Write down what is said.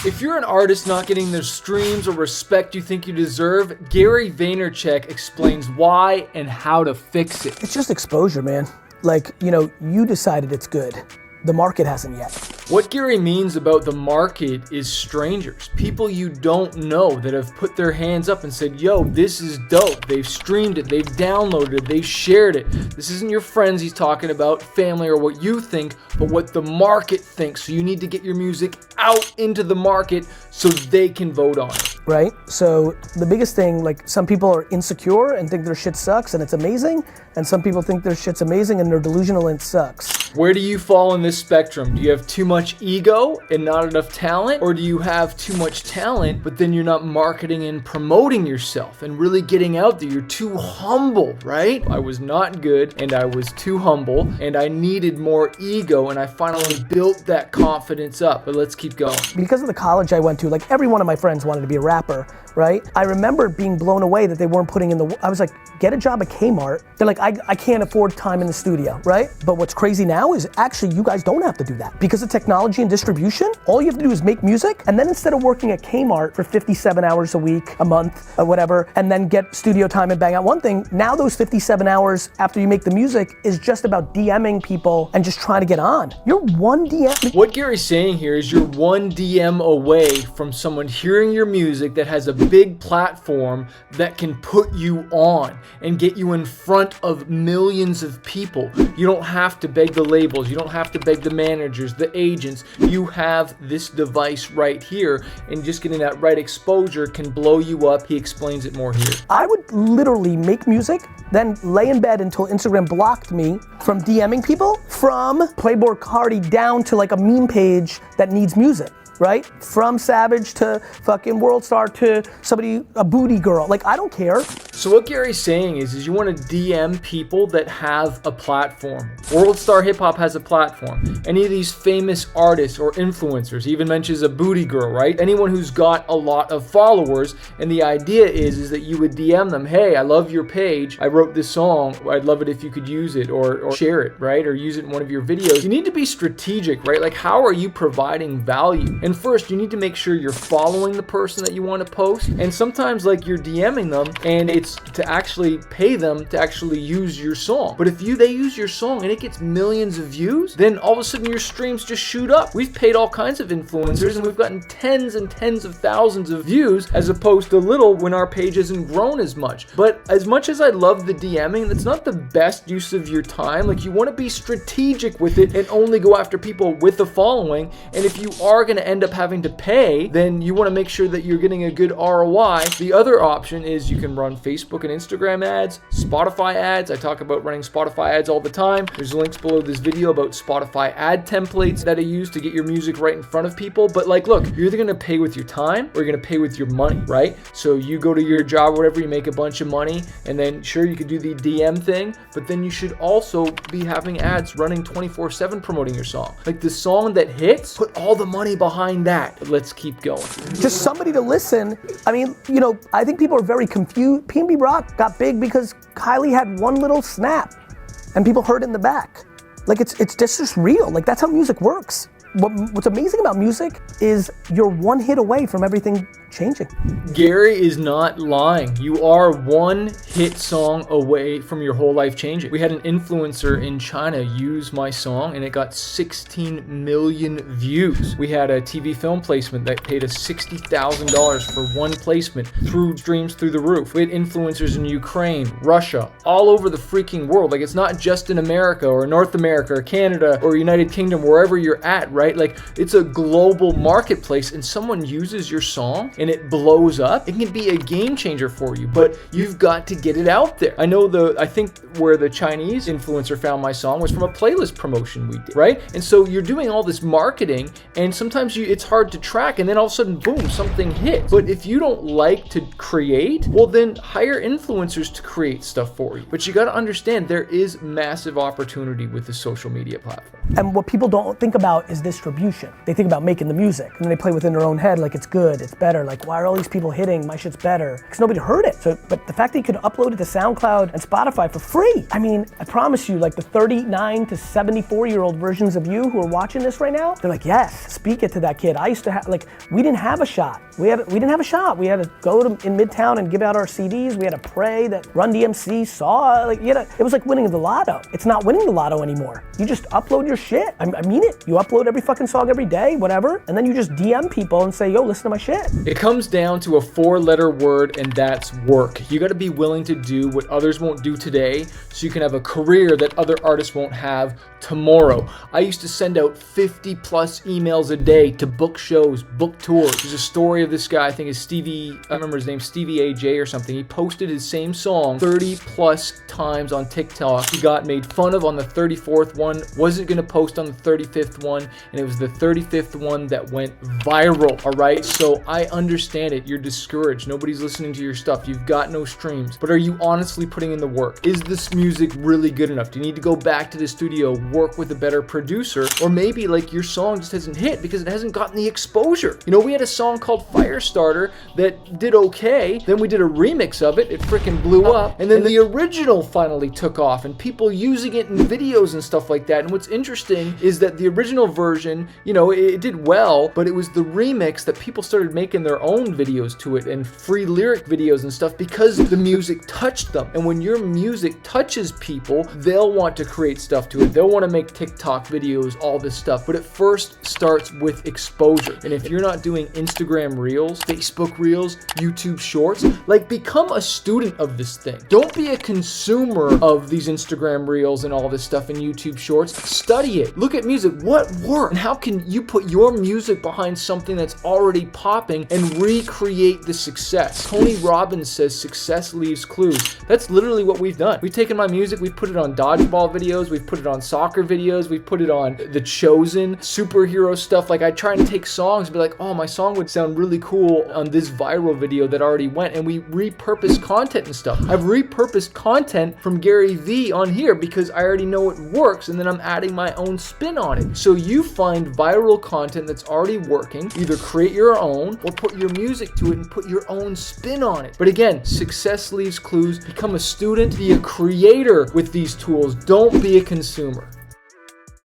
If you're an artist not getting the streams or respect you think you deserve, Gary Vaynerchuk explains why and how to fix it. It's just exposure, man. Like, you decided it's good. The market hasn't yet. What Gary means about the market is strangers, people you don't know that have put their hands up and said, yo, this is dope. They've streamed it, they've downloaded it, they've shared it. This isn't your friends he's talking about, family, or what you think, but what the market thinks. So you need to get your music out into the market so they can vote on it. Right? So the biggest thing, like some people are insecure and think their shit sucks and it's amazing, and some people think their shit's amazing and they're delusional and it sucks. Where do you fall in this spectrum? Do you have too much ego and not enough talent? Or do you have too much talent, but then you're not marketing and promoting yourself and really getting out there? You're too humble, right? I was not good and I was too humble and I needed more ego, and I finally built that confidence up. But let's keep going. Because of the college I went to, like every one of my friends wanted to be a rapper, right? I remember being blown away that they weren't putting in I was like, get a job at Kmart. They're like, I can't afford time in the studio, right? But what's crazy now is actually you guys don't have to do that. Because of technology and distribution, all you have to do is make music, and then instead of working at Kmart for 57 hours a week, a month, or whatever, and then get studio time and bang out one thing, now those 57 hours after you make the music is just about DMing people and just trying to get on. You're one DM. What Gary's saying here is you're one DM away from someone hearing your music that has a big platform that can put you on and get you in front of millions of people. You don't have to beg the labels, you don't have to beg the managers, the agents. You have this device right here, and just getting that right exposure can blow you up. He explains it more here. I would literally make music, then lay in bed until Instagram blocked me from DMing people, from Playboy Cardi down to like a meme page that needs music. Right? From Savage to fucking World Star to somebody, a booty girl. Like, I don't care. So what Gary's saying is you want to DM people that have a platform. World Star Hip Hop has a platform. Any of these famous artists or influencers, he even mentions a booty girl, right? Anyone who's got a lot of followers, and the idea is that you would DM them, hey, I love your page. I wrote this song. I'd love it if you could use it or share it, right? Or use it in one of your videos. You need to be strategic, right? Like, how are you providing value? And first, you need to make sure you're following the person that you want to post. And sometimes, like, you're DMing them and it's to actually pay them to actually use your song. But if they use your song and it gets millions of views, then all of a sudden your streams just shoot up. We've paid all kinds of influencers and we've gotten tens and tens of thousands of views as opposed to little when our page hasn't grown as much. But as much as I love the DMing, that's not the best use of your time. Like, you want to be strategic with it and only go after people with a following. And if you are going to end up having to pay, then you want to make sure that you're getting a good ROI. The other option is you can run Facebook and Instagram ads, Spotify ads. I talk about running Spotify ads all the time. There's links below this video about Spotify ad templates that I use to get your music right in front of people. But like, look, you're either going to pay with your time or you're going to pay with your money, right? So you go to your job or whatever, you make a bunch of money, and then sure, you could do the DM thing, but then you should also be having ads running 24/7 promoting your song. Like, the song that hits, put all the money behind that. But let's keep going. Just somebody to listen. I mean, I think people are very confused. P&B Rock got big because Kylie had one little snap and people heard it in the back. Like, it's just real. Like, that's how music works. What's amazing about music is you're one hit away from everything changing. Gary is not lying. You are one hit song away from your whole life changing. We had an influencer in China use my song and it got 16 million views. We had a TV film placement that paid us $60,000 for one placement, through streams through the roof. We had influencers in Ukraine, Russia, all over the freaking world. Like, it's not just in America or North America or Canada or United Kingdom, wherever you're at, right? Like, it's a global marketplace, and someone uses your song and it blows up. It can be a game changer for you, but you've got to get it out there. I think where the Chinese influencer found my song was from a playlist promotion we did, right? And so you're doing all this marketing, and sometimes it's hard to track, and then all of a sudden, boom, something hits. But if you don't like to create, well, then hire influencers to create stuff for you. But you got to understand, there is massive opportunity with the social media platform. And what people don't think about is this distribution. They think about making the music, and then they play within their own head like it's good, it's better, like why are all these people hitting, my shit's better, because nobody heard it. So, but the fact that you could upload it to SoundCloud and Spotify for free, I mean, I promise you, like the 39 to 74-year-old versions of you who are watching this right now, they're like, yes, speak it to that kid. I used to have, like, we didn't have a shot. We didn't have a shot. We had to go in Midtown and give out our CDs. We had to pray that Run DMC saw, like, it was like winning the lotto. It's not winning the lotto anymore. You just upload your shit. I mean it. You upload every fucking song every day, whatever, and then you just DM people and say, yo, listen to my shit. It comes down to a 4-letter word, and that's work. You gotta be willing to do what others won't do today so you can have a career that other artists won't have tomorrow. I used to send out 50 plus emails a day to book shows, book tours. There's a story of this guy, I think is Stevie, I remember his name, Stevie AJ or something. He posted his same song 30 plus times on TikTok. He got made fun of on the 34th one, wasn't gonna post on the 35th one, and it was the 35th one that went viral, all right? So I understand it, you're discouraged, nobody's listening to your stuff, you've got no streams, but are you honestly putting in the work? Is this music really good enough? Do you need to go back to the studio, work with a better producer, or maybe like your song just hasn't hit because it hasn't gotten the exposure? You know, we had a song called Firestarter that did okay, then we did a remix of it, it freaking blew up, and then the original finally took off and people using it in videos and stuff like that. And what's interesting is that the original version, you know, it did well, but it was the remix that people started making their own videos to it and free lyric videos and stuff because the music touched them. And when your music touches people, they'll want to create stuff to it. They'll want to make TikTok videos, all this stuff. But it first starts with exposure. And if you're not doing Instagram Reels, Facebook Reels, YouTube Shorts, like become a student of this thing. Don't be a consumer of these Instagram Reels and all this stuff in YouTube Shorts. Study it. Look at music. What works? And how can you put your music behind something that's already popping and recreate the success? Tony Robbins says success leaves clues. That's literally what we've done. We've taken my music, we've put it on dodgeball videos, we've put it on soccer videos, we've put it on The Chosen, superhero stuff. Like I try and take songs and be like, oh, my song would sound really cool on this viral video that already went, and we repurpose content and stuff. I've repurposed content from Gary Vee on here because I already know it works, and then I'm adding my own spin on it. So you find viral content that's already working, either create your own or put your music to it and put your own spin on it. But again, success leaves clues. Become a student, be a creator with these tools. Don't be a consumer.